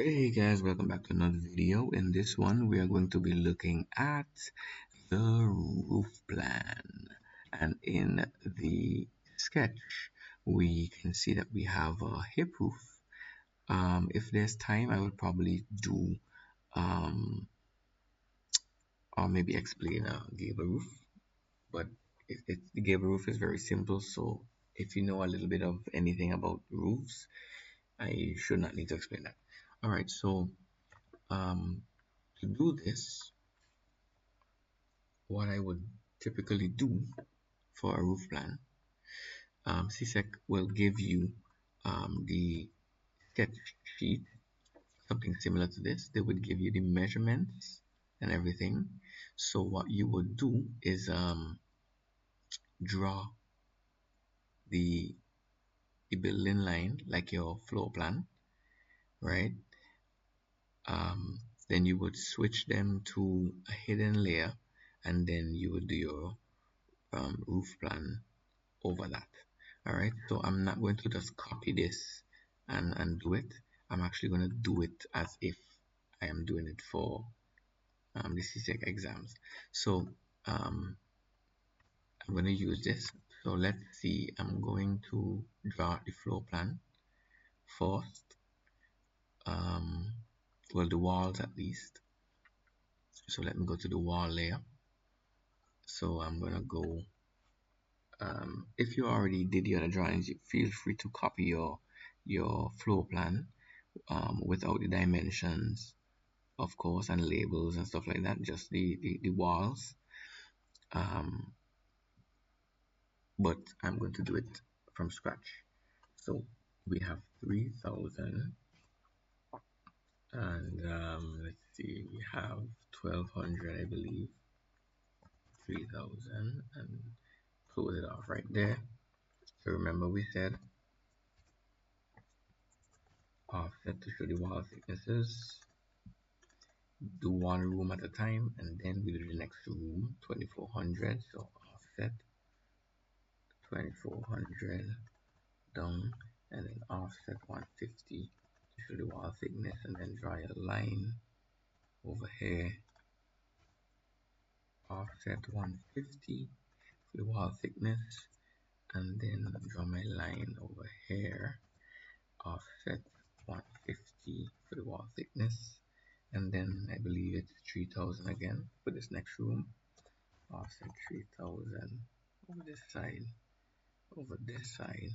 Hey guys, welcome back to another video. In this one, we are going to be looking at the roof plan. And in the sketch, we can see that we have a hip roof. If there's time, I would probably do or maybe explain a gable roof. But the gable roof is very simple, so if you know a little bit of anything about roofs, I should not need to explain that. All right, so um, to do this, what I would typically do for a roof plan, CSEC will give you the sketch sheet, something similar to this. They would give you the measurements and everything. So what you would do is draw the, the building line like your floor plan, right? Then you would switch them to a hidden layer, and then you would do your roof plan over that. All right, so I'm not going to just copy this and do it. I'm actually going to do it as if I am doing it for the CSEC exams. So I'm going to use this. So let's see, I'm going to draw the floor plan first. Well, the walls at least. So let me go to the wall layer. So I'm going to go, if you already did your other drawings, feel free to copy your floor plan without the dimensions, of course, and labels and stuff like that, just the walls. But I'm going to do it from scratch. So we have 3000, and let's see, we have 1200, I believe. 3000, and close it off right there. So remember, we said offset to show the wall thicknesses. Do one room at a time, and then we do the next room, 2400. So offset 2400 down, and then offset 150 to show the wall thickness, and then draw a line over here. Offset 150 for the wall thickness, and then draw my line over here. Offset 150 for the wall thickness, and then I believe it's 3000 again for this next room. Offset 3000 over this side,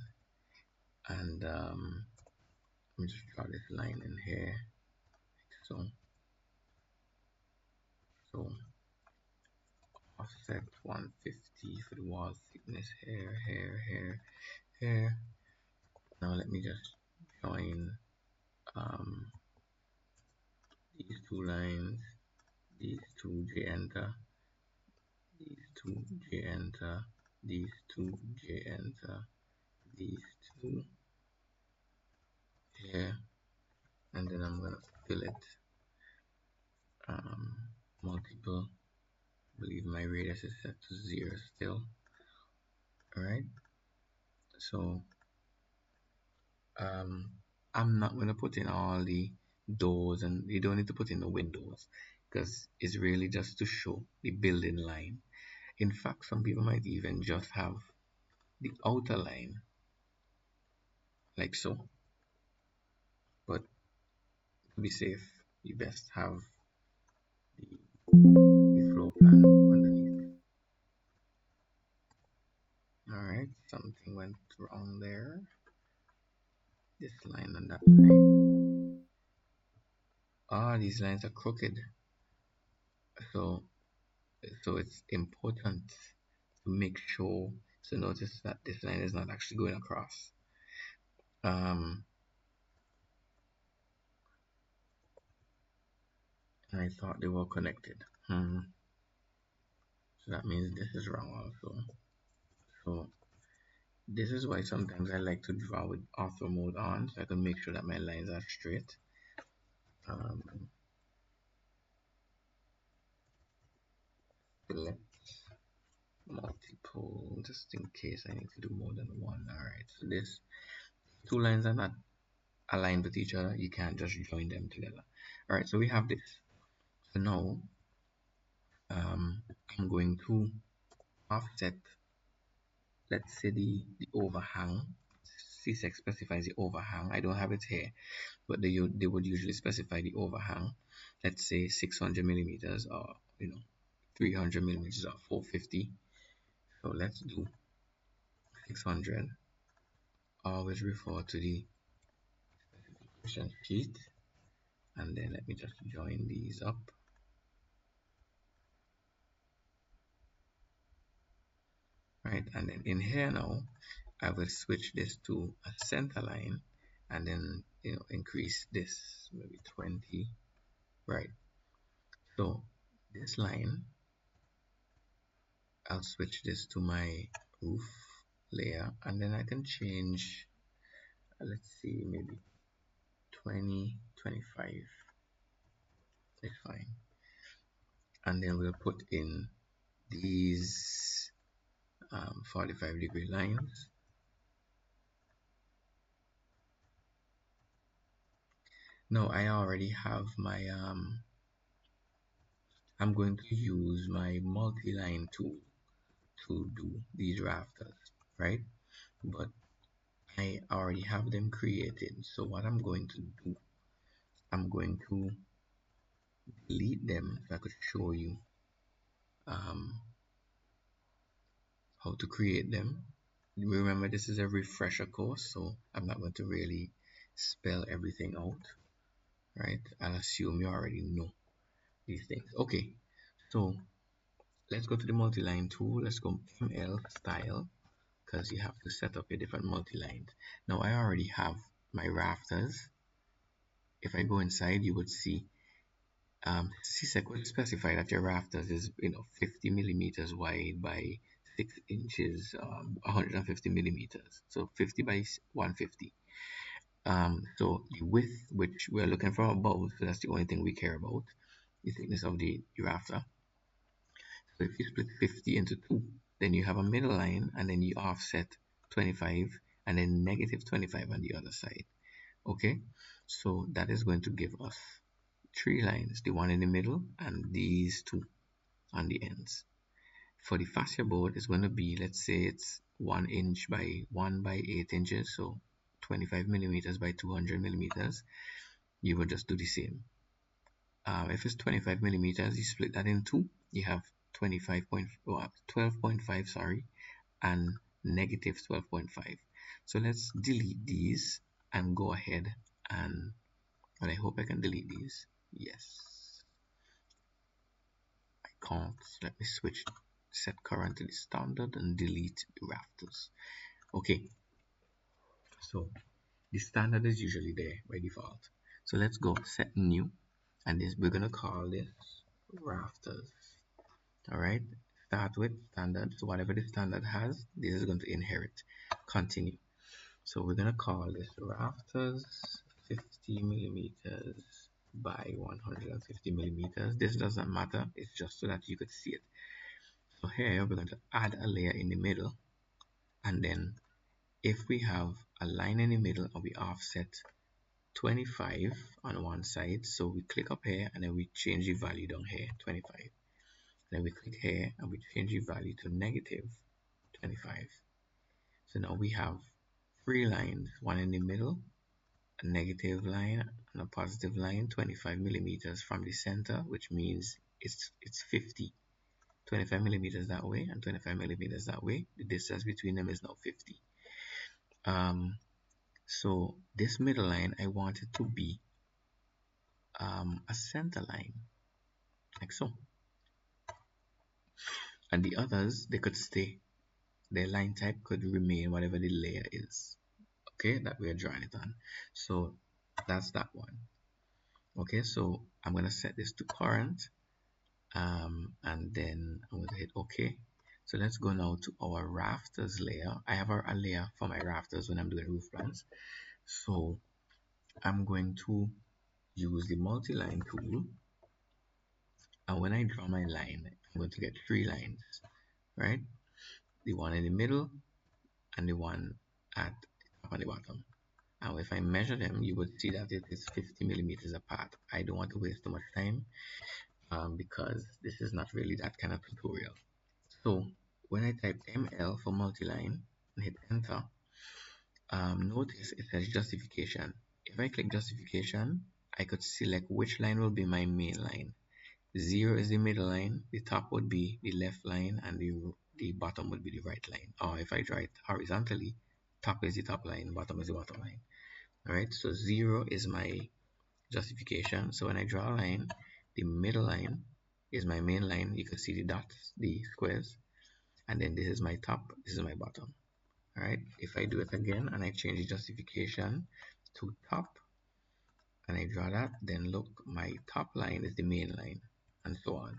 and let me just draw this line in here, like so. So offset 150 for the wall thickness here. Now let me just join these two lines, these two J enter, these two J enter, these two J enter, these two here, and then I'm gonna fill it multiple. I believe my radius is set to 0 still. Alright, so I'm not going to put in all the doors, and you don't need to put in the windows because it's really just to show the building line. In fact, some people might even just have the outer line like so, but to be safe, you best have the floor plan underneath. Alright, something went wrong there. This line and that line. These lines are crooked. So it's important to make sure to notice that this line is not actually going across. And I thought they were connected. So that means this is wrong also. So this is why sometimes I like to draw with ortho mode on, so I can make sure that my lines are straight. Select multiple, just in case I need to do more than one. Alright, so this two lines are not aligned with each other, you can't just join them together. All right, so we have this. So now I'm going to offset, let's say the overhang. CSEC specifies the overhang. I don't have it here, but they would usually specify the overhang. Let's say 600 millimeters, or 300 millimeters, or 450. So let's do 600. Always refer to the specification sheet, and then let me just join these up. Right, and then in here now I will switch this to a center line, and then increase this maybe 20. Right, so this line, I'll switch this to my roof layer, and then I can change, let's see, maybe 20, 25 is fine. And then we'll put in these 45-degree lines. Now I already have my I'm going to use my multi-line tool to do these rafters, right? But I already have them created. So what I'm going to do, I'm going to delete them so I could show you how to create them. Remember, this is a refresher course, so I'm not going to really spell everything out, right? I'll assume you already know these things. Okay, so let's go to the multi-line tool. Let's go ML style, because you have to set up a different multi-lines. Now I already have my rafters. If I go inside, you would see CSEC would specify that your rafters is 50 millimeters wide by 6 inches, 150 millimeters, so 50 by 150. So the width, which we're looking for above, so that's the only thing we care about, the thickness of the rafter. So if you split 50 into 2, then you have a middle line, and then you offset 25, and then negative 25 on the other side. Okay, so that is going to give us 3 lines, the one in the middle and these 2 on the ends. For the fascia board, it's going to be, let's say it's 1 inch by 1 by 8 inches, so 25 millimeters by 200 millimeters. You will just do the same. If it's 25 millimeters, you split that in 2, you have 12.5, sorry, and negative 12.5. So let's delete these and go ahead and, well, I hope I can delete these. Yes, I can't. Let me switch, set current to the standard, and delete the rafters. Okay, so the standard is usually there by default. So let's go set new, and this, we're gonna call this rafters. All right, start with standard. So whatever the standard has, this is going to inherit. Continue. So we're gonna call this rafters 50 millimeters by 150 millimeters. This doesn't matter, it's just so that you could see it. So here we're going to add a layer in the middle, and then if we have a line in the middle and we offset 25 on one side, so we click up here and then we change the value down here, 25. Then we click here and we change the value to negative 25. So now we have 3 lines, one in the middle, a negative line and a positive line, 25 millimeters from the center, which means it's 50. 25 millimeters that way and 25 millimeters that way. The distance between them is now 50. So this middle line, I want it to be a center line, like so. And the others, they could stay. Their line type could remain whatever the layer is, okay, that we are drawing it on. So that's that one. Okay, so I'm going to set this to current, and then I'm going to hit OK. So let's go now to our rafters layer. I have a layer for my rafters when I'm doing roof plans. So I'm going to use the multi-line tool, and when I draw my line, I'm going to get 3 lines, right? The one in the middle and the one at the top and the bottom. Now if I measure them, you would see that it is 50 millimeters apart. I don't want to waste too much time because this is not really that kind of tutorial. So when I type ML for multi-line and hit enter, notice it says justification. If I click justification, I could select which line will be my main line. 0 is the middle line, the top would be the left line, and the bottom would be the right line. Or if I draw it horizontally, top is the top line, bottom is the bottom line. Alright, so 0 is my justification. So when I draw a line, the middle line is my main line. You can see the dots, the squares, and then this is my top, this is my bottom. Alright, if I do it again and I change the justification to top and I draw that, then look, my top line is the main line, and so on.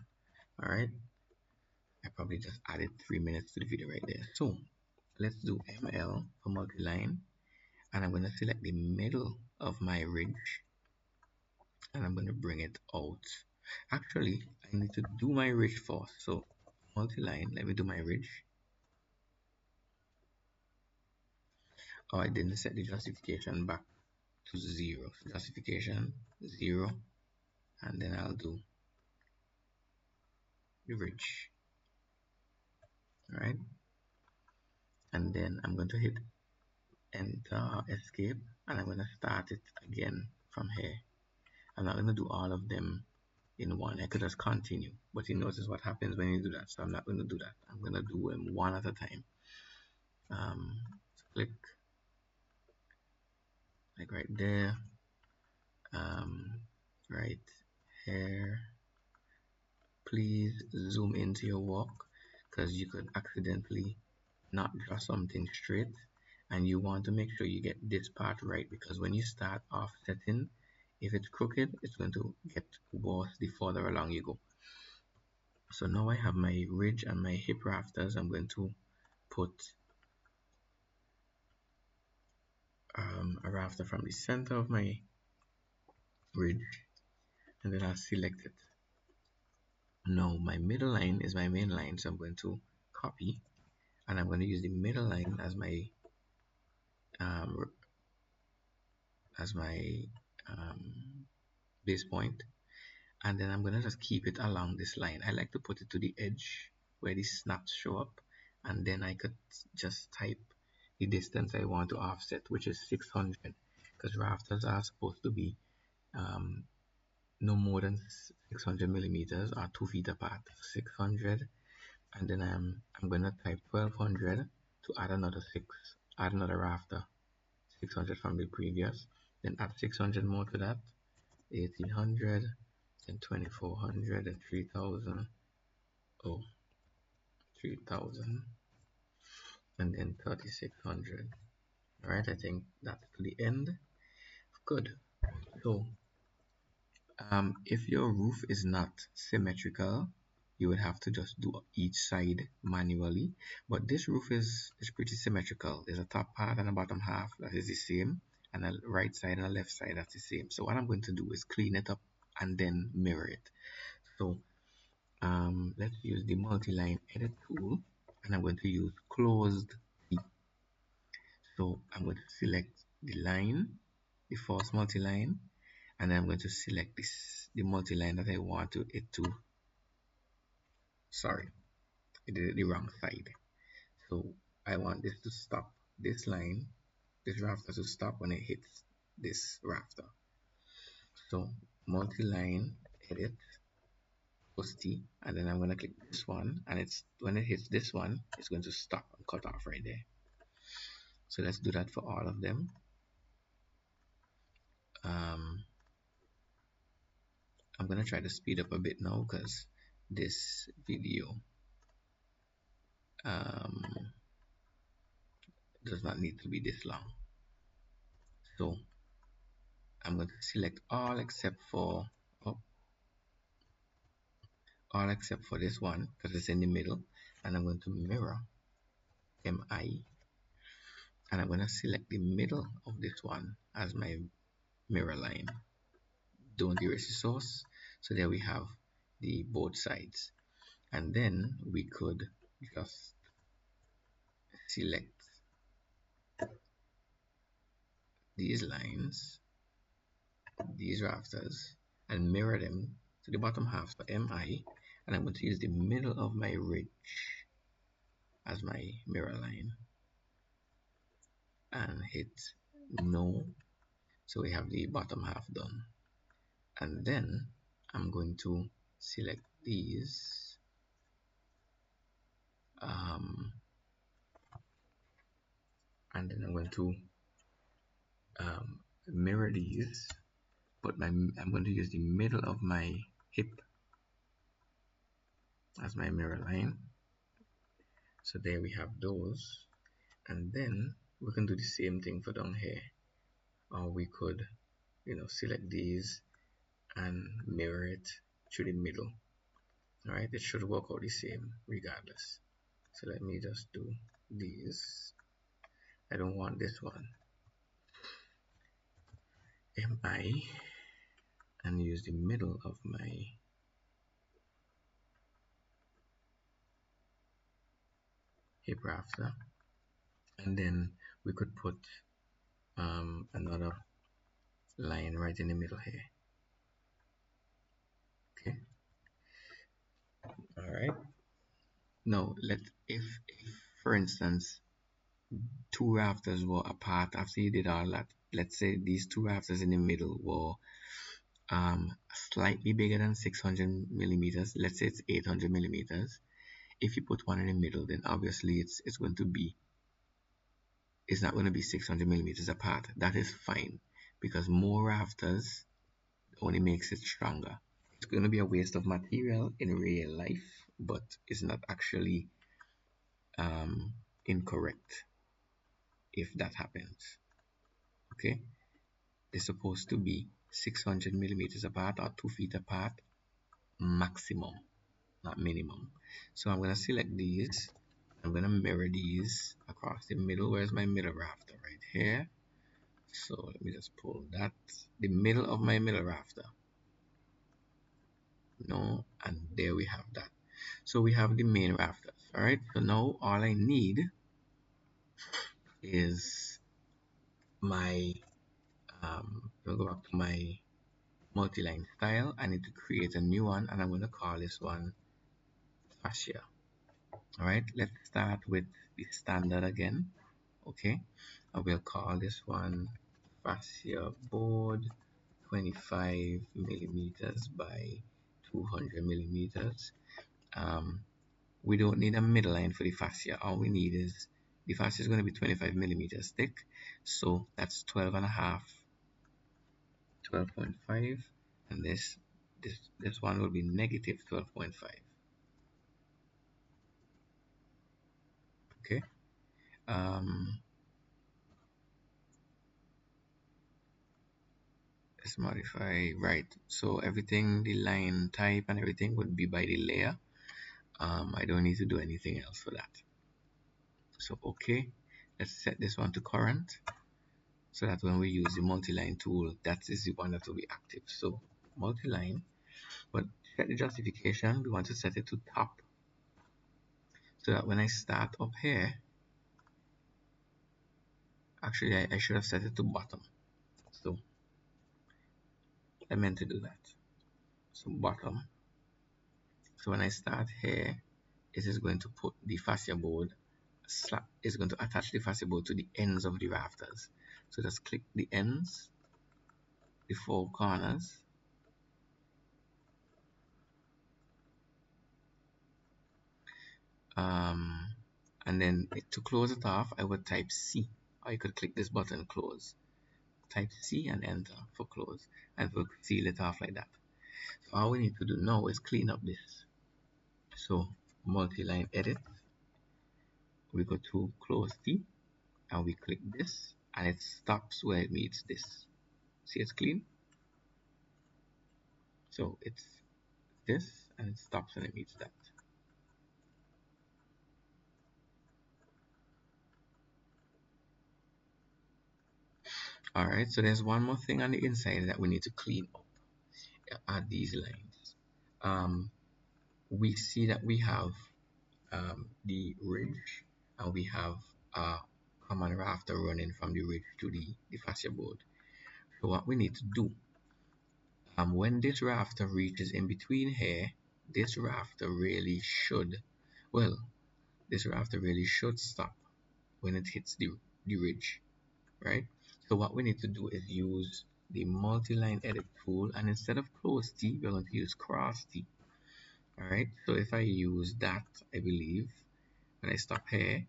Alright, I probably just added 3 minutes to the video right there. So let's do ML for multi-line, and I'm going to select the middle of my ridge and I'm going to bring it out. Actually, I need to do my ridge first. So multi-line, let me do my ridge. Oh, I didn't set the justification back to 0. So justification 0, and then I'll do the ridge. Alright, and then I'm going to hit enter, escape, and I'm going to start it again from here. I'm not going to do all of them in one. I could just continue, but you notice what happens when you do that. So I'm not going to do that. I'm going to do them one at a time. Click like right there, right here. Please zoom into your work because you could accidentally not draw something straight, and you want to make sure you get this part right, because when you start offsetting, if it's crooked, it's going to get worse the further along you go. So now I have my ridge and my hip rafters. I'm going to put a rafter from the center of my ridge, and then I'll select it. Now my middle line is my main line, so I'm going to copy, and I'm going to use the middle line as my base point, and then I'm going to just keep it along this line. I like to put it to the edge where the snaps show up, and then I could just type the distance I want to offset, which is 600, because rafters are supposed to be no more than 600 millimeters or 2 feet apart. 600, and then I'm going to type 1200 to add another add another rafter, 600 from the previous, then add 600 more to that, 1800, and 2400, and 3000, 3000, and then 3600. Alright, I think that's to the end. Good. So if your roof is not symmetrical, you would have to just do each side manually, but this roof is pretty symmetrical. There's a top part and a bottom half that is the same, and a right side and a left side that's the same. So what I'm going to do is clean it up and then mirror it. So let's use the multi-line edit tool, and I'm going to use closed T. So I'm going to select the line, the first multi-line, and then I'm going to select the multi-line that I want it to, sorry, I did it the wrong side. So I want this to stop, this line, this rafter to stop when it hits this rafter. So multi-line edit, post T, and then I'm going to click this one, and it's when it hits this one, it's going to stop and cut off right there. So let's do that for all of them. I'm going to try to speed up a bit now because this video does not need to be this long. So I'm going to select all except for this one because it's in the middle, and I'm going to mirror MI, and I'm going to select the middle of this one as my mirror line. Don't erase the source. So there we have the both sides, and then we could just select these lines, these rafters, and mirror them to the bottom half for MI, and I'm going to use the middle of my ridge as my mirror line and hit no. So we have the bottom half done. And then I'm going to select these and then I'm going to mirror these, but I'm going to use the middle of my hip as my mirror line. So there we have those, and then we can do the same thing for down here, or we could, select these and mirror it to the middle. All right, it should work out the same regardless. So let me just do these. I don't want this one. MI, and use the middle of my hip rafter, and then we could put another line right in the middle here. Okay. All right. Now if for instance two rafters were apart after you did all that, let's say these two rafters in the middle were slightly bigger than 600 millimeters, let's say it's 800 millimeters. If you put one in the middle, then obviously it's going to be, it's not going to be 600 millimeters apart. That is fine, because more rafters only makes it stronger. It's going to be a waste of material in real life, but it's not actually incorrect if that happens. Okay, they're supposed to be 600 millimeters apart or 2 feet apart maximum, not minimum. So I'm going to select these. I'm going to mirror these across the middle. Where's my middle rafter? Right here. So let me just pull that, the middle of my middle rafter. No, and there we have that. So we have the main rafters. All right, so now all I need is my I'll go back to my multi-line style. I need to create a new one, and I'm going to call this one fascia. All right, let's start with the standard again. Okay, I will call this one fascia board 25 millimeters by 200 millimeters. We don't need a middle line for the fascia. All we need is, the fascia is going to be 25 millimeters thick, so that's 12 and a half, 12.5, and this one will be negative 12.5. Okay. Let's modify, right, so everything, the line type and everything would be by the layer. I don't need to do anything else for that. So okay, let's set this one to current, so that when we use the multi-line tool, that is the one that will be active. So multi-line, but set the justification, we want to set it to top, so that when I start up here, actually I should have set it to bottom. So I meant to do that. So bottom. So when I start here, it is going to put the fascia board, is going to attach the fascia board to the ends of the rafters. So just click the ends, the four corners, and then to close it off, I would type C, or you could click this button, close. Type C and enter for close, and we'll seal it off like that. So all we need to do now is clean up this. So multi-line edit, we go to close T, and we click this, and it stops where it meets this. See, it's clean. So it's this, and it stops when it meets that. All right, so there's one more thing on the inside that we need to clean up at these lines. We see that we have the ridge, and we have a common rafter running from the ridge to the fascia board. So what we need to do, when this rafter reaches in between here, this rafter really should, well, this rafter really should stop when it hits the ridge, right? So what we need to do is use the multi-line edit tool, and instead of close T, we're going to use cross T. All right, so if I use that, I believe, when I stop here,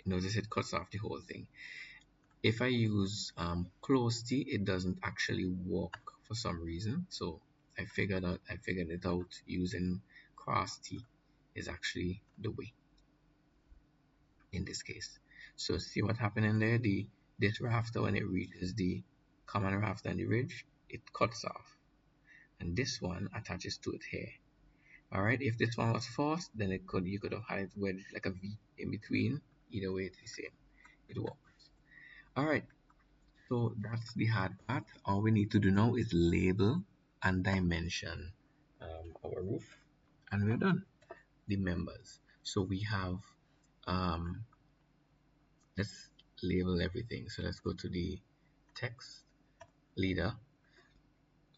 notice it cuts off the whole thing. If I use close T, it doesn't actually work for some reason. So I figured it out using cross T is actually the way in this case. So see what happened in there? This rafter, when it reaches the common rafter and the ridge, it cuts off, and this one attaches to it here. All right, if this one was forced, then you could have had it wedged like a V in between. Either way, it's the same. It works. All right, so that's the hard part. All we need to do now is label and dimension our roof, and we're done. The members. So we have let's label everything. So let's go to the text leader,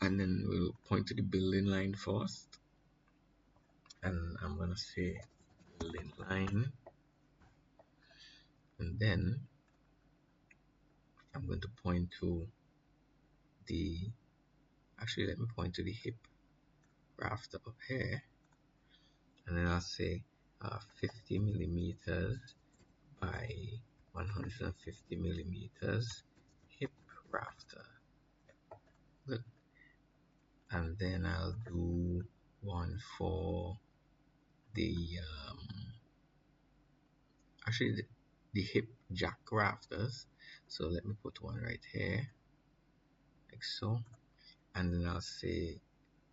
and then we'll point to the building line first, and I'm gonna say building line, and then I'm going to point to the, actually let me point to the hip rafter up here, and then I'll say 50 millimeters by 150 millimeters hip rafter. Good. And then I'll do one for the actually the hip jack rafters. So let me put one right here, like so, and then I'll say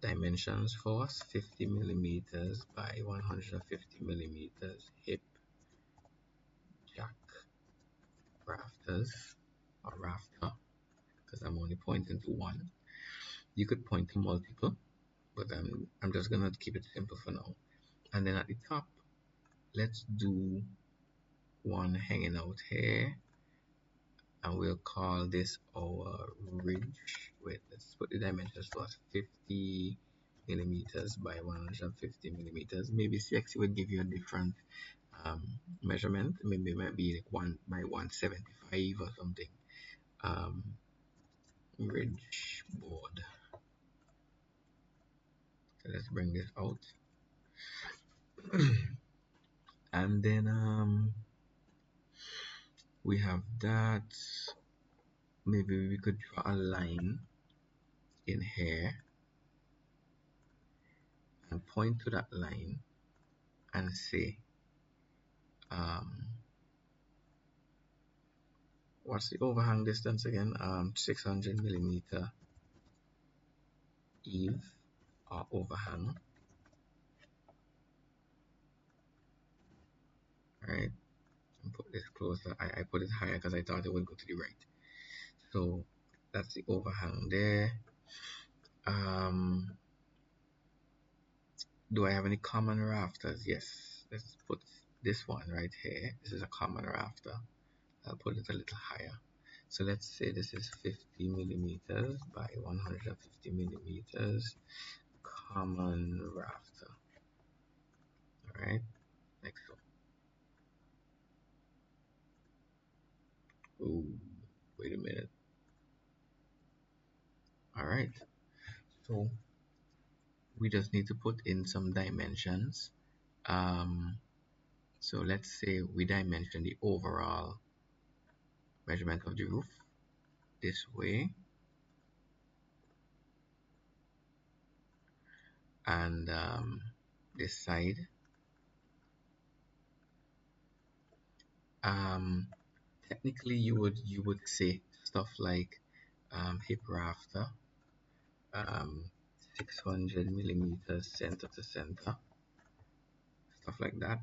dimensions for us, 50 millimeters by 150 millimeters hip jack rafters, or rafter, because I'm only pointing to one. You could point to multiple, but I'm just gonna keep it simple for now. And then at the top, let's do one hanging out here, and we'll call this our ridge. Wait, let's put the dimensions to us, 50 millimeters by 150 millimeters. Maybe CXC would give you a different measurement. Maybe it might be like 1 by 175 or something. Ridge board. So let's bring this out. And then we have that. Maybe we could draw a line in here and point to that line and say what's the overhang distance again? 600 millimeter eave or overhang. Right, and put this closer. I put it higher because I thought it would go to the right. So that's the overhang there. Do I have any common rafters? Yes. Let's put this one right here. This is a common rafter. I'll put it a little higher. So let's say this is 50 millimeters by 150 millimeters common rafter. All right, like so. Oh, wait a minute. All right, so we just need to put in some dimensions. So let's say we dimension the overall measurement of the roof this way, and this side. Technically you would say stuff like hip rafter, 600 millimeters center to center, stuff like that.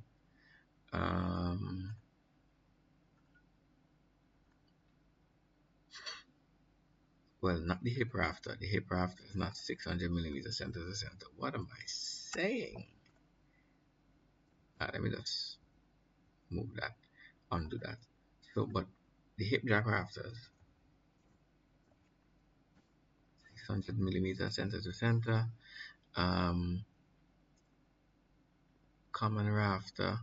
Well, not the hip rafter. The hip rafter is not 600 millimeters center to center. What am I saying? Let me just move that, undo that. So, but the hip jack rafters, 600 millimeters center to center. Common rafter,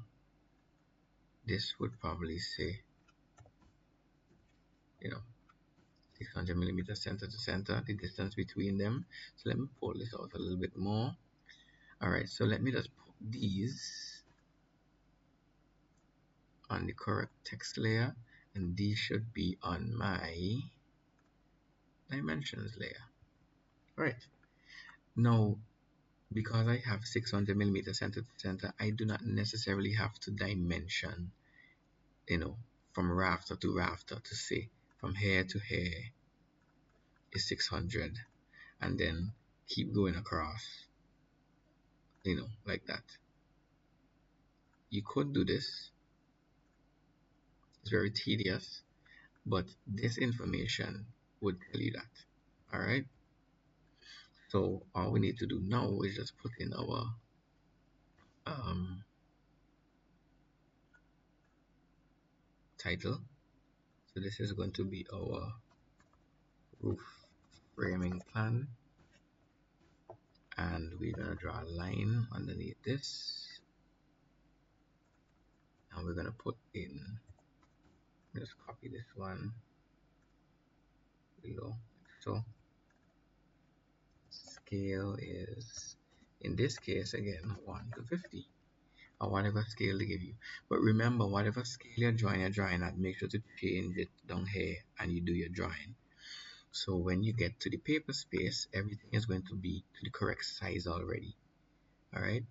this would probably say, 600 millimeters center to center, the distance between them. So let me pull this out a little bit more. All right, so let me just put these on the correct text layer, and these should be on my dimensions layer. All right, now because I have 600 millimeters center to center, I do not necessarily have to dimension, from rafter to rafter to say from here to here is 600, and then keep going across, like that. You could do this. It's very tedious, but this information would tell you that. All right. So all we need to do now is just put in our title. So this is going to be our roof framing plan, and we're going to draw a line underneath this, and we're going to put in, just copy this one below. So scale is, in this case again, 1 to 50, or whatever scale they give you. But remember, whatever scale you're drawing at, make sure to change it down here and you do your drawing. So when you get to the paper space, everything is going to be to the correct size already. All right.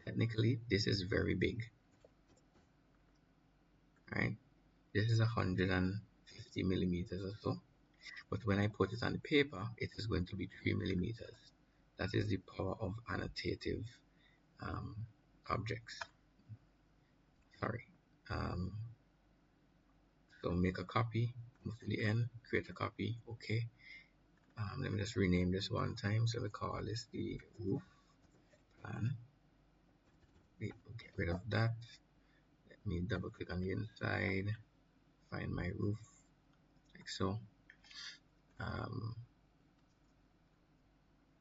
Technically, this is very big. All right. This is 150 millimeters or so. But when I put it on the paper, it is going to be 3 millimeters. That is the power of annotative objects. Sorry. So make a copy, move to the end, create a copy. Okay. Let me just rename this one time. So we call this the roof plan. We'll get rid of that. Let me double click on the inside, find my roof, like so.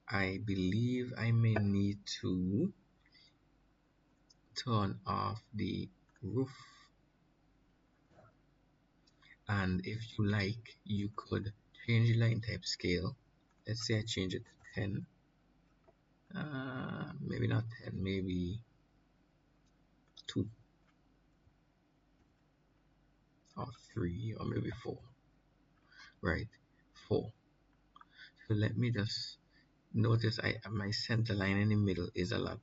I believe I may need to turn off the roof, and if you like, you could change the line type scale. Let's say I change it to 10, maybe not 10, maybe 2 or 3 or maybe 4, right? 4. So let me just notice my center line in the middle is a lot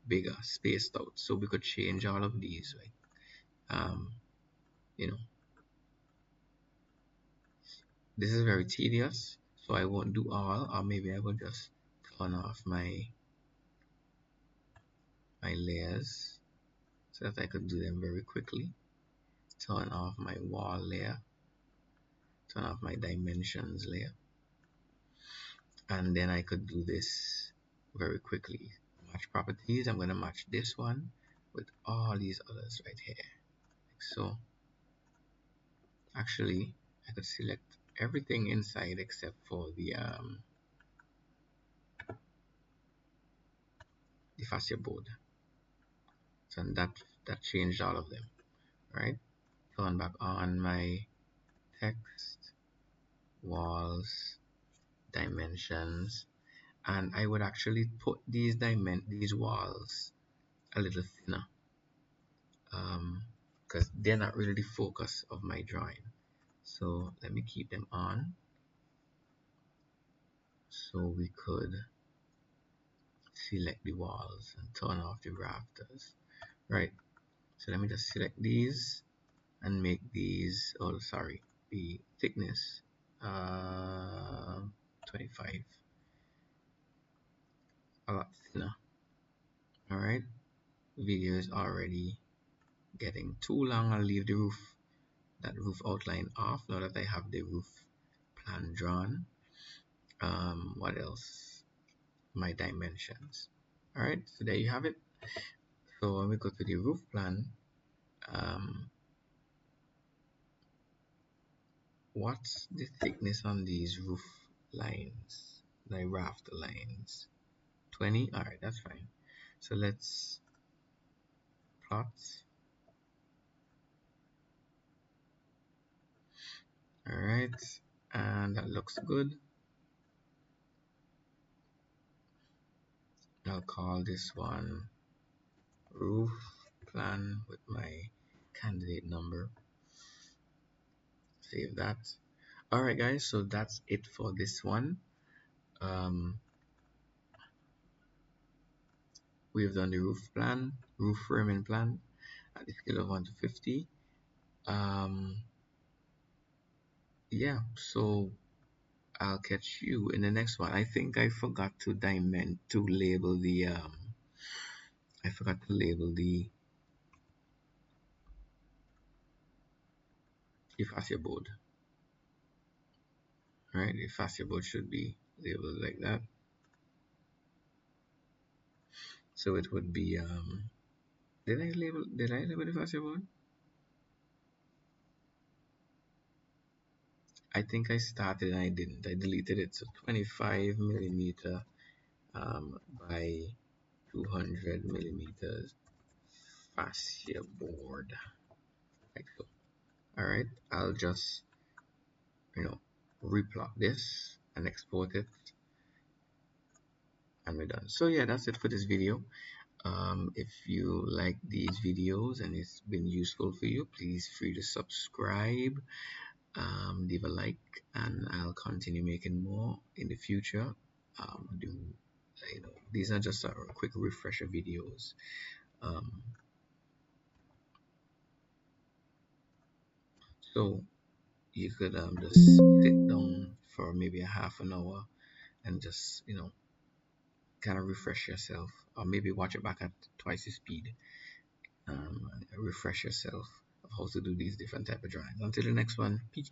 bigger, spaced out, so we could change all of these, right? This is very tedious, so I won't do all, or maybe I will just turn off my layers so that I could do them very quickly. Turn off my wall layer, turn off my dimensions layer, and then I could do this very quickly. Match properties, I'm going to match this one with all these others right here, like so. Actually, I could select everything inside except for the fascia board. So that changed all of them, right? Turn back on my text, walls, dimensions, and I would actually put these walls a little thinner, because they're not really the focus of my drawing. So let me keep them on so we could select the walls and turn off the rafters, right? So let me just select these and make these, oh sorry, the thickness 25, a lot thinner. All right, video is already getting too long. I'll leave that roof outline off now that I have the roof plan drawn. What else? My dimensions. All right, so there you have it. So when we go to the roof plan, what's the thickness on these roof lines, the raft lines? 20. All right, that's fine. So let's plot. All right, and that looks good. I'll call this one roof plan with my candidate number. Save that. All right, guys, so that's it for this one. um, we've done the roof framing plan at the scale of 1 to 50. Yeah, so I'll catch you in the next one. I think I forgot to label the I forgot to label the fascia board. Right, the fascia board should be labeled like that. So it would be did I label the fascia board? I think I started and I didn't. I deleted it. So 25 millimeter by 200 millimeters fascia board, like so. All right, I'll just replot this and export it, and we're done. So yeah, that's it for this video. If you like these videos and it's been useful for you, please free to subscribe, leave a like, and I'll continue making more in the future. Do these are just quick refresher videos. um, so you could just sit down for maybe a half an hour and just kind of refresh yourself, or maybe watch it back at twice the speed, refresh yourself of how to do these different type of drawings. Until the next one, peace.